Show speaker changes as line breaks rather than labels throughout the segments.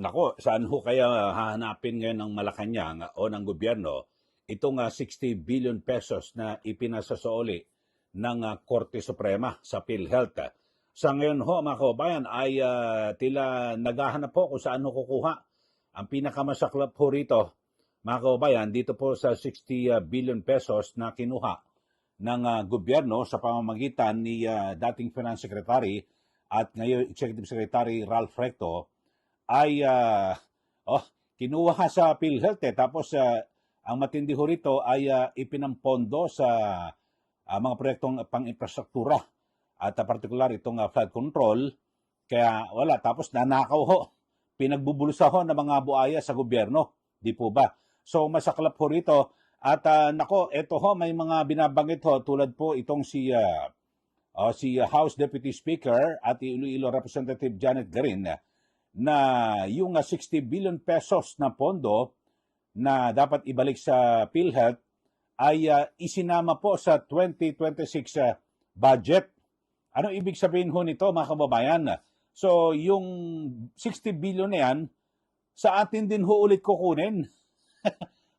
Nako, saan ho kaya hahanapin ngayon ng Malacanang o ng gobyerno itong 60 billion pesos na ipinasasauli ng Korte Suprema sa PhilHealth? Sa ngayon ho, mga kababayan, ay tila naghahanap po kung saan ho kukuha. Ang pinakamasaklap ho rito, mga kababayan, dito po sa 60 billion pesos na kinuha ng gobyerno sa pamamagitan ni dating Finance Secretary at ngayon Executive Secretary Ralph Recto ay kinuha sa PhilHealth tapos ang matindi ho rito ay ipinampondo sa mga proyektong pang-infrastruktura at partikular itong flood control. Kaya wala, tapos nanakaw ho, pinagbubulsa ho ng mga buaya sa gobyerno, di po ba? So masaklap ho rito at nako, eto ho, may mga binabanggit ho tulad po itong si House Deputy Speaker at Iloilo Representative Janet Garin na yung 60 billion pesos na pondo na dapat ibalik sa PhilHealth ay isinama po sa 2026 budget. Ano ibig sabihin ho nito, mga kababayan? So yung 60 billion na yan, sa atin din ho ulit kukunin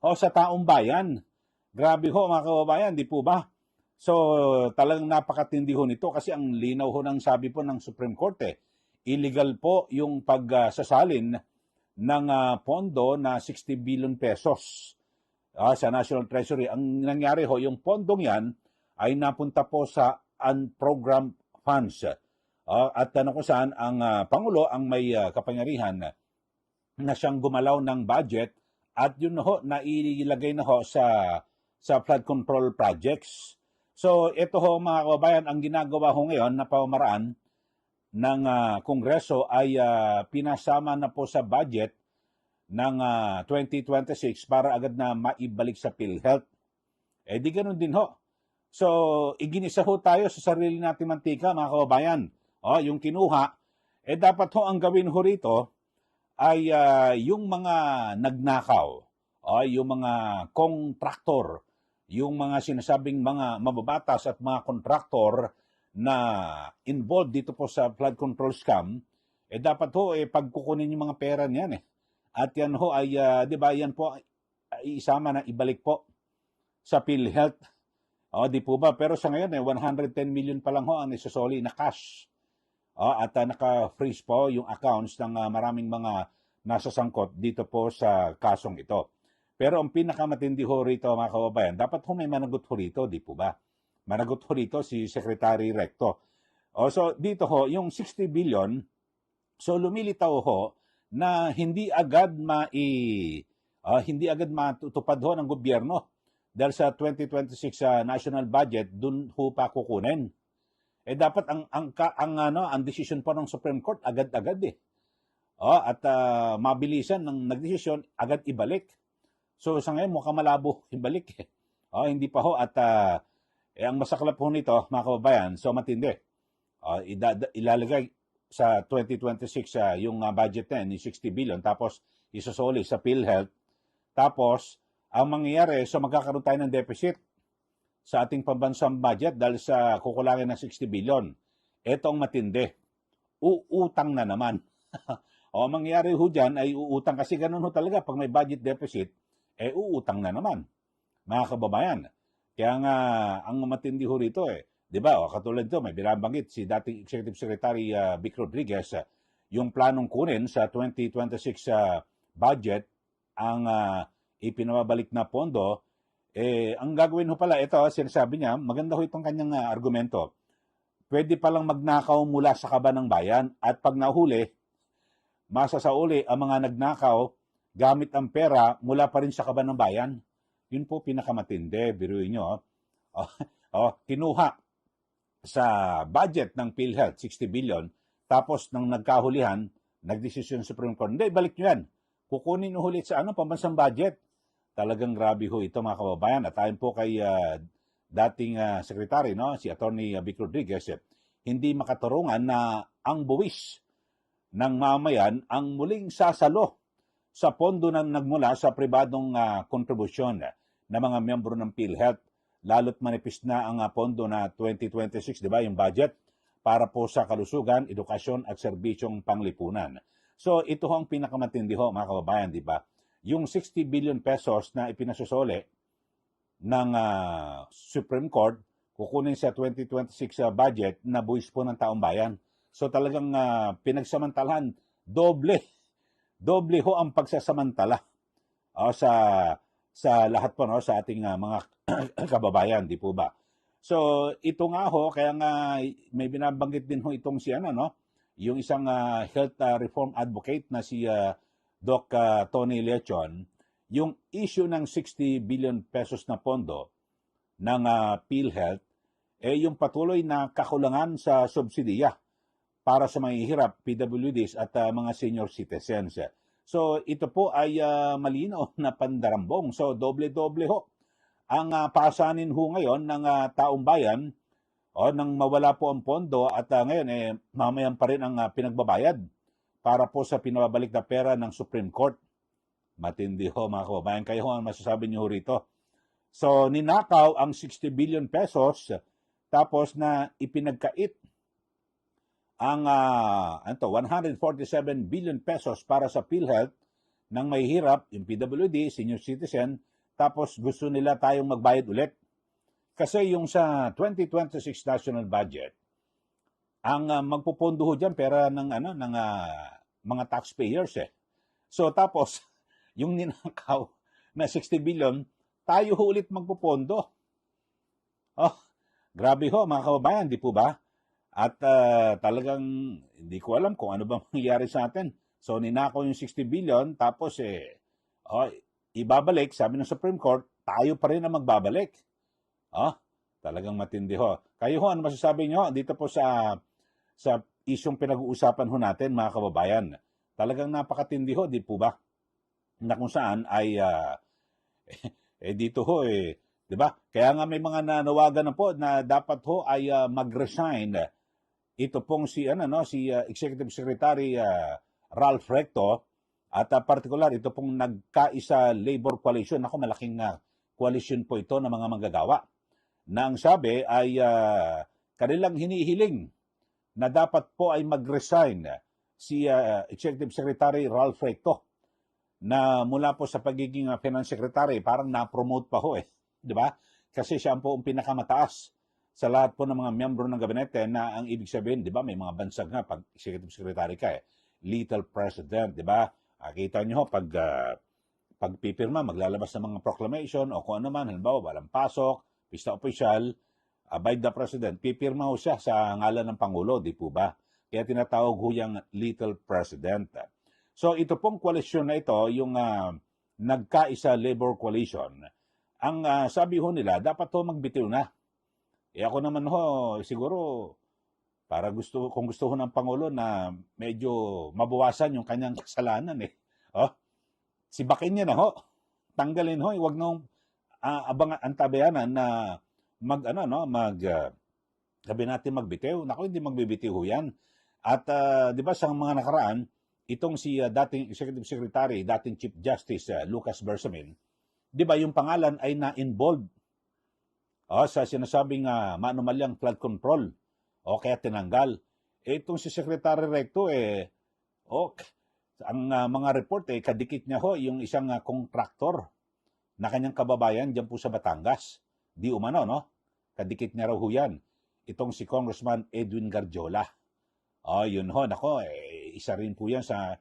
o sa taong bayan. Grabe ho, mga kababayan, di po ba? So talagang napakatindi ho nito kasi ang linaw ho ng sabi po ng Supreme Court illegal po yung pagsasalin ng pondo na 60 billion pesos sa National Treasury. Ang nangyari ho, yung pondong yan ay napunta po sa unprogrammed funds. At kung saan ang Pangulo ang may kapangyarihan na siyang gumalaw ng budget at yun ho, nailagay na ho sa flood control projects. So ito ho, mga kababayan, ang ginagawa ho ngayon na pamamaraan ng Kongreso ay pinasama na po sa budget ng 2026 para agad na maibalik sa PhilHealth. Di ganun din ho. So, iginisa ho tayo sa sarili nating mantika, mga kababayan. Yung kinuha, dapat ho ang gawin ho rito ay yung mga nagnakaw, yung mga kontraktor, yung mga sinasabing mga mababatas at mga kontraktor na involved dito po sa flood control scam, dapat ho pagkukunin yung mga pera niyan At yan ho ay, di ba, yan po isama na ibalik po sa PhilHealth. Di po ba? Pero sa ngayon 110 million pa lang ho ang isosoli na cash. At naka-freeze po yung accounts ng maraming mga nasasangkot dito po sa kasong ito. Pero ang pinakamatindi ho rito, mga kababayan, dapat ho may managot ho rito, di po ba? Managot ho rito si Secretary Recto. So dito ho, yung 60 billion, so lumilitaw ho na hindi agad matutupad ho ng gobyerno dahil sa 2026 national budget dun ho pa kukunin. Dapat ang decision po ng Supreme Court agad-agad at mabilisan ng nagdesisyon agad ibalik. So sa ngayon mukhang malabo ibalik hindi pa ho at ang masaklap po nito, mga kababayan, so matindi. Ilalagay sa 2026 yung budget na ni 60 billion tapos isosoli sa PhilHealth. Tapos, ang mangyayari, so magkakaroon tayo ng deficit sa ating pambansang budget dahil sa kukulangin ng 60 billion. Ito ang matindi. Uutang na naman. Ang mangyayari ho dyan ay uutang kasi ganun ho talaga. Pag may budget deficit, uutang na naman. Mga kababayan. Kaya nga, ang matindi ho rito di ba, katulad ito, may binabanggit si dating Executive Secretary Vic Rodriguez, yung planong kunin sa 2026 budget, ang ipinabalik na pondo, ang gagawin ho pala, ito, sinasabi niya, maganda ho itong kanyang argumento. Pwede palang magnakaw mula sa kaban ng bayan at pag nahuli, masasauli ang mga nagnakaw gamit ang pera mula pa rin sa kaban ng bayan. Yun po pinakamatindi, biruin nyo. Kinuha sa budget ng PhilHealth, 60 billion, tapos nang nagkahulihan, nagdesisyon sa Supreme Court, hindi, balik nyo yan. Kukunin nyo ulit sa pambansang budget. Talagang grabe ho ito, mga kababayan. At ayon po kay dating secretary, si Attorney Vic Rodriguez, hindi makatarungan na ang buwis ng mamayan ang muling sasalo sa pondo na nagmula sa pribadong kontribusyon ng mga miyembro ng PhilHealth. Lalo't manipis na ang pondo na 2026, di ba, yung budget para po sa kalusugan, edukasyon at serbisyong panglipunan. So ito ho ang pinakamatindi ho, mga kababayan, di ba? Yung 60 billion pesos na ipinasusole ng Supreme Court, kukunin sa 2026 budget na buwis po ng taong bayan. So talagang pinagsamantalahan, doble ho ang pagsasamantala sa lahat po, no, sa ating mga kababayan, di po ba? So ito nga ho, kaya nga may binabanggit din ho itong si no, yung isang health reform advocate na si Doc Tony Lechon, yung issue ng 60 billion pesos na pondo ng PhilHealth, yung patuloy na kakulangan sa subsidiya para sa mahihirap, PWDs at mga senior citizens. So ito po ay malinaw na pandarambong. So doble-doble ho ang pasanin ho ngayon ng taong bayan nang mawala po ang pondo at ngayon mamayan pa rin ang pinagbabayad para po sa pinababalik na pera ng Supreme Court. Matindi ho, mga kababayan. Kayo ho ang masasabi niyo rito. So ninakaw ang 60 billion pesos tapos na ipinagkait ang 147 billion pesos para sa PhilHealth ng may hirap, yung PWD, senior citizen, tapos gusto nila tayong magbayad ulit. Kasi yung sa 2026 national budget, ang magpupondo ho dyan pera ng mga taxpayers So tapos yung ninakaw na 60 billion, tayo ho ulit magpupondo. Oh, grabe ho, mga kababayan, di po ba? At talagang hindi ko alam kung ano bang mangyayari sa atin. So ninakaw yung 60 billion, tapos ibabalik, sabi ng Supreme Court, tayo pa rin ang magbabalik. Talagang matindi ho. Kayo ho, ano masasabi nyo dito po sa isyong pinag-uusapan ho natin, mga kababayan? Talagang napakatindi ho, di po ba? Na kung saan ay dito ho di ba? Kaya nga may mga nanawagan na po na dapat ho ay mag-resign. Ito pong si Executive Secretary Ralph Recto at particular ito pong nagkaisa labor coalition. Ako, malaking coalition po ito ng mga manggagawa. Na ang sabi ay kanilang hinihiling na dapat po ay mag-resign si Executive Secretary Ralph Recto na mula po sa pagiging Finance Secretary, parang na-promote pa ho di ba? Kasi siya po ang pinakamataas sa lahat po ng mga miyembro ng gabinete na ang ibig sabihin, di ba, may mga bansag nga pag Executive Secretary ka Little President, di ba? Kita nyo ho, pag pipirma, maglalabas ng mga proclamation o kung ano man, halimbawa, walang pasok, pista opisyal, by the President, pipirma ho siya sa ngalan ng Pangulo, di po ba? Kaya tinatawag ho yung Little President. So ito pong koalisyon na ito, yung nagkaisa labor coalition, ang sabi ho nila, dapat ho magbitiw na. Ako naman ho, siguro, kung gusto ho ng Pangulo na medyo mabawasan yung kanyang kasalanan sibakin niya na ho. Tanggalin ho, huwag nung antabayanan na sabi natin magbitiw. Naku, hindi magbibitiw ho yan. At di ba sa mga nakaraan, itong si dating Executive Secretary, dating Chief Justice Lucas Bersamin, di ba yung pangalan ay na-involved sa sinasabing maanumalyang flood control o kaya tinanggal. Itong si Secretary Recto ang mga report kadikit niya ho yung isang kontraktor na kanyang kababayan diyan po sa Batangas. Di umano, no? Kadikit niya raw ho yan. Itong si Congressman Edwin Garjola. Yun ho, nako, isa rin po yan sa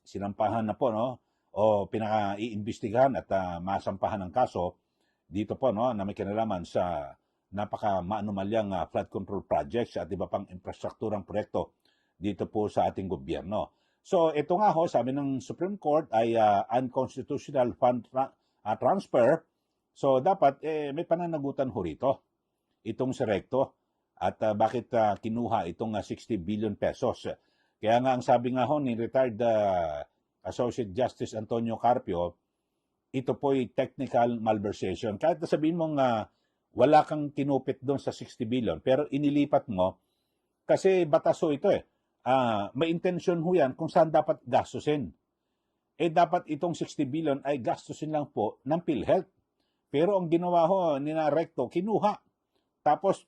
sinampahan na po, no? O pinaka-iimbestigahan at masampahan ng kaso dito po, no, na may kinalaman sa napaka-maanumalyang flood control projects at iba pang infrastrukturang proyekto dito po sa ating gobyerno. So ito nga ho, sabi ng Supreme Court ay unconstitutional fund transfer. So dapat may pananagutan ho rito itong si Recto at bakit kinuha itong 60 billion pesos. Kaya nga ang sabi nga ho ni retired Associate Justice Antonio Carpio, ito po'y technical malversation. Kahit sabihin mong wala kang kinupit doon sa 60 billion, pero inilipat mo, kasi batas ho ito may intention ho yan kung saan dapat gastusin. Dapat itong 60 billion ay gastusin lang po ng PhilHealth. Pero ang ginawa ho ni Recto, kinuha. Tapos,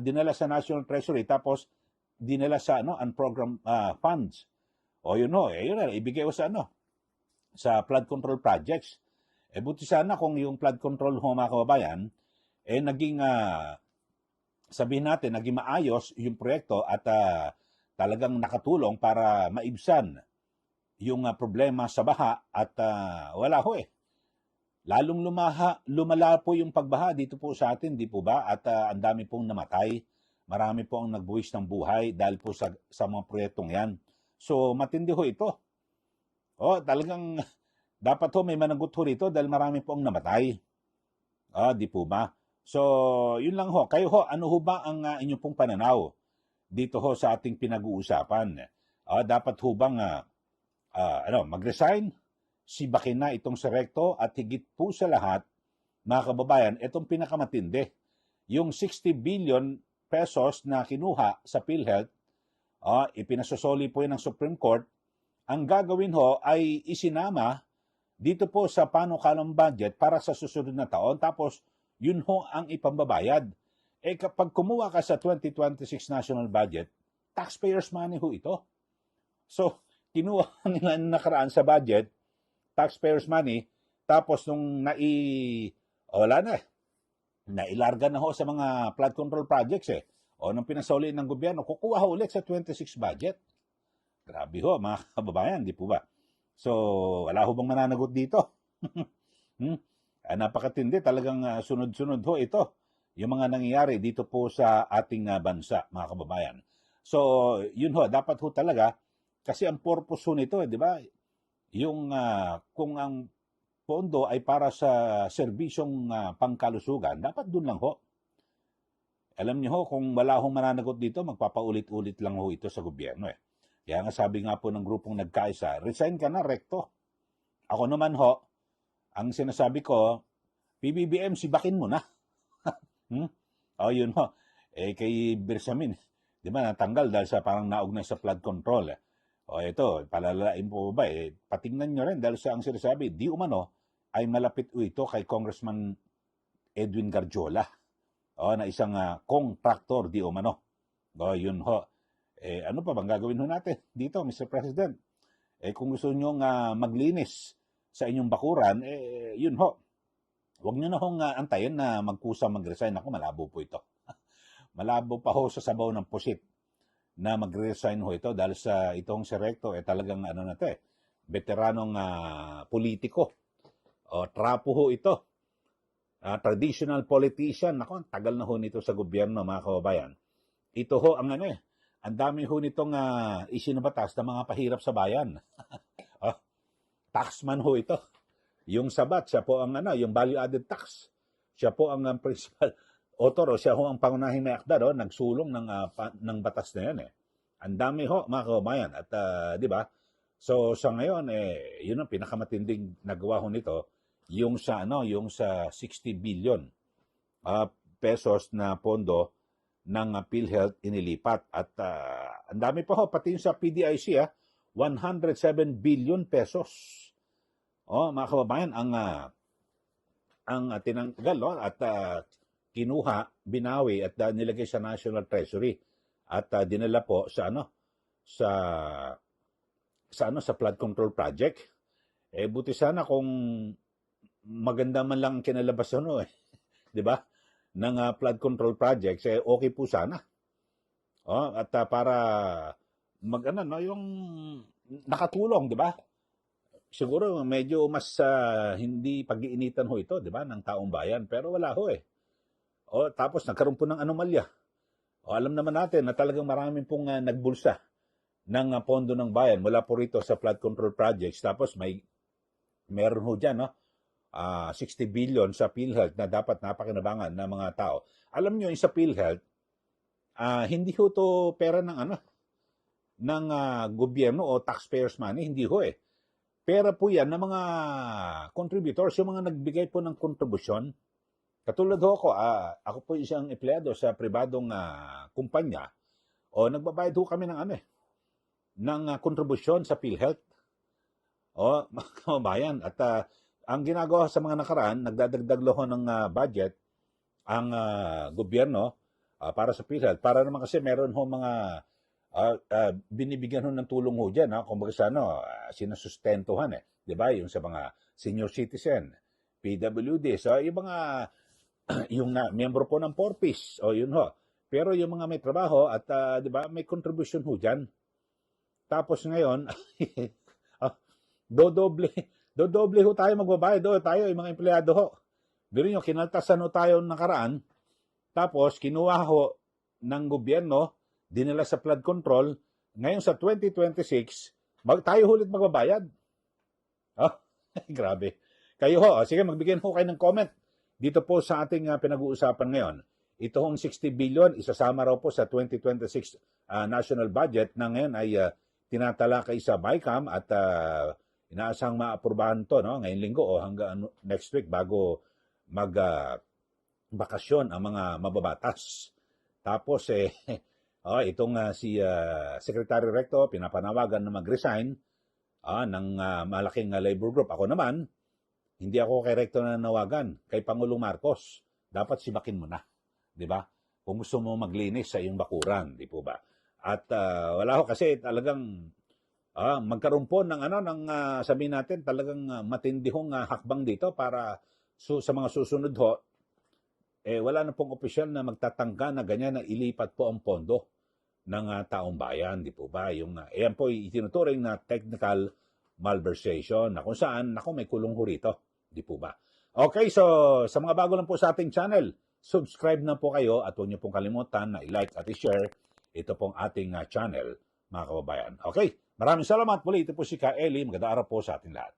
dinala sa National Treasury, tapos dinala sa unprogrammed funds O yun ho, yun na, ibigay ko sa sa flood control projects. Buti sana kung yung flood control ho mga kababayan, naging, sabihin natin, naging maayos yung proyekto at talagang nakatulong para maibsan yung problema sa baha at wala ho Lalong lumala po yung pagbaha dito po sa atin, di po ba? At ang dami pong namatay. Marami po ang nagbuwis ng buhay dahil po sa mga proyektong yan. So, matindi ho ito. Talagang dapat ho may managot ho rito dahil marami po ang namatay. Di po ba? So, yun lang ho. Kayo ho, ano ho ba ang inyong pong pananaw dito ho sa ating pinag-uusapan? Dapat ho bang mag-resign? Sibakin na itong si Recto at higit po sa lahat, mga kababayan, itong pinakamatindi. Yung 60 billion pesos na kinuha sa PhilHealth, ipinasosoli po yan ng Supreme Court. Ang gagawin ho ay isinama dito po sa panukalang budget para sa susunod na taon. Tapos, yun ho ang ipambabayad. Kapag kumuha ka sa 2026 national budget, taxpayers' money ho ito. So, kinuha nila nakaraan sa budget, taxpayers' money, tapos nung nailarga na ho sa mga flood control projects nung pinasoli ng gobyerno, kukuha ho ulit sa 26 budget. Grabe ho, mga kababayan, di po ba? So, wala ho bang mananagot dito? Napakatindi, talagang sunod-sunod ho ito, yung mga nangyayari dito po sa ating bansa, mga kababayan. So, yun ho, dapat ho talaga, kasi ang purpose ho nito, di ba? Yung kung ang pondo ay para sa serbisyong pangkalusugan, dapat dun lang ho. Alam niyo ho, kung wala hong mananagot dito, magpapaulit-ulit lang ho ito sa gobyerno Kaya nga sabi nga po ng grupong nagkaisa, resign ka na, Recto. Ako naman ho, ang sinasabi ko, PBBM, sibakin mo na. Yun ho. Kay Bersamin, di ba, natanggal dahil sa parang naugnay sa flood control ito, palalain po ba patingnan nyo rin dahil sa ang sinasabi, di umano ay malapit ito kay Congressman Edwin Garjola na isang contractor di umano. Yun ho. Ano pa bang gagawin ho natin dito, Mr. President? Kung gusto nyo maglinis sa inyong bakuran, yun ho. Huwag nyo na hong antayin na magkusa mag-resign. Ako, malabo po ito. Malabo pa ho sa sabaw ng pusit na mag-resign ho ito dahil sa itong si Recto talagang veteranong politiko. Trapo ho ito. Traditional politician. Ako, tagal na ho nito sa gobyerno, mga kababayan. Ito ho ang ang dami ho nitong isinabatas na mga pahirap sa bayan. Taxman ho ito. Yung sabat, siya po ang yung value-added tax. Siya po ang principal author siya ho ang pangunahing may akda nagsulong ng batas na yan Ang dami ho, mga kababayan. At di ba? So sa ngayon yun ang pinakamatinding nagawa ho nito, yung sa 60 billion pesos na pondo ng PhilHealth inilipat. At ang dami pa ho, pati yung sa PDIC 107 billion pesos. Mga kababayan, ang tinanggal at kinuha, binawi at nilagay sa National Treasury at dinala po sa sa flood control project. Buti sana kung maganda man lang kinalabasan di ba? Ng flood control projects okay po sana. At para yung nakatulong, di ba? Siguro medyo mas hindi pag-iinitan ho ito, di ba, ng taong bayan, pero wala ho tapos nagkaroon po ng anomalya. Alam naman natin na talagang maraming pong nagbulsa ng pondo ng bayan mula po rito sa flood control projects. Tapos meron ho dyan, 60 billion sa PhilHealth na dapat napakinabangan ng mga tao. Alam nyo, yung sa PhilHealth, hindi ho to pera ng ng gobyerno o taxpayers money, hindi ho Pera po yan ng mga contributors, yung mga nagbigay po ng kontribusyon. Katulad ho ako po isang empleyado sa pribadong kumpanya nagbabayad ho kami ng ng kontribusyon sa PhilHealth. Mga kababayan, at ang ginagawa sa mga nakaraan, nagdadagdag ho ng budget ang gobyerno para sa PhilHealth. Para naman kasi meron ho mga binibigyan ho ng tulong ho dyan, kumbaga sa sinasustentuhan di ba? Yung sa mga senior citizen, PWD, so yung mga yung miyembro po ng Porpis, yun ho. Pero yung mga may trabaho at di ba, may contribution ho dyan. Tapos ngayon, dodoble, dodoble ho tayo magbabayad, tayo yung mga empleyado ho. Pero yung kinaltasan ho tayo nakaraan, tapos kinuha ho ng gobyerno, dinala sa flood control, ngayon sa 2026, tayo ulit magbabayad. Grabe. Kayo ho, sige magbigay ho kayo ng comment dito po sa ating pinag-uusapan ngayon. Ito hong 60 billion, isasama raw po sa 2026 national budget na ngayon ay tinatalakay sa BICAM at inaasang maaprubahan to ngayong linggo o hanggang next week bago bakasyon ang mga mababatas. Tapos itong si Secretary Recto pinapanawagan na mag-resign ng malaking labor group. Ako naman, hindi ako kay Recto na nanawagan, kay Pangulong Marcos. Dapat sibakin mo na, di ba? Kung gusto mo maglinis sa iyong bakuran, di po ba? At wala ho kasi talagang magkaroon po ng sabihin natin talagang matindihong hakbang dito para sa mga susunod ho, wala na pong opisyal na magtatangka na ganyan na ilipat po ang pondo ng taong bayan, di po ba? Yan po itinuturing na technical malversation na kung saan, may kulong ho rito, di po ba? Okay, so sa mga bago lang po sa ating channel, subscribe na po kayo at huwag niyo pong kalimutan na i-like at i-share ito pong ating channel, mga kababayan. Okay, maraming salamat muli. Ito po si Ka Eli. Magandang araw po sa ating lahat.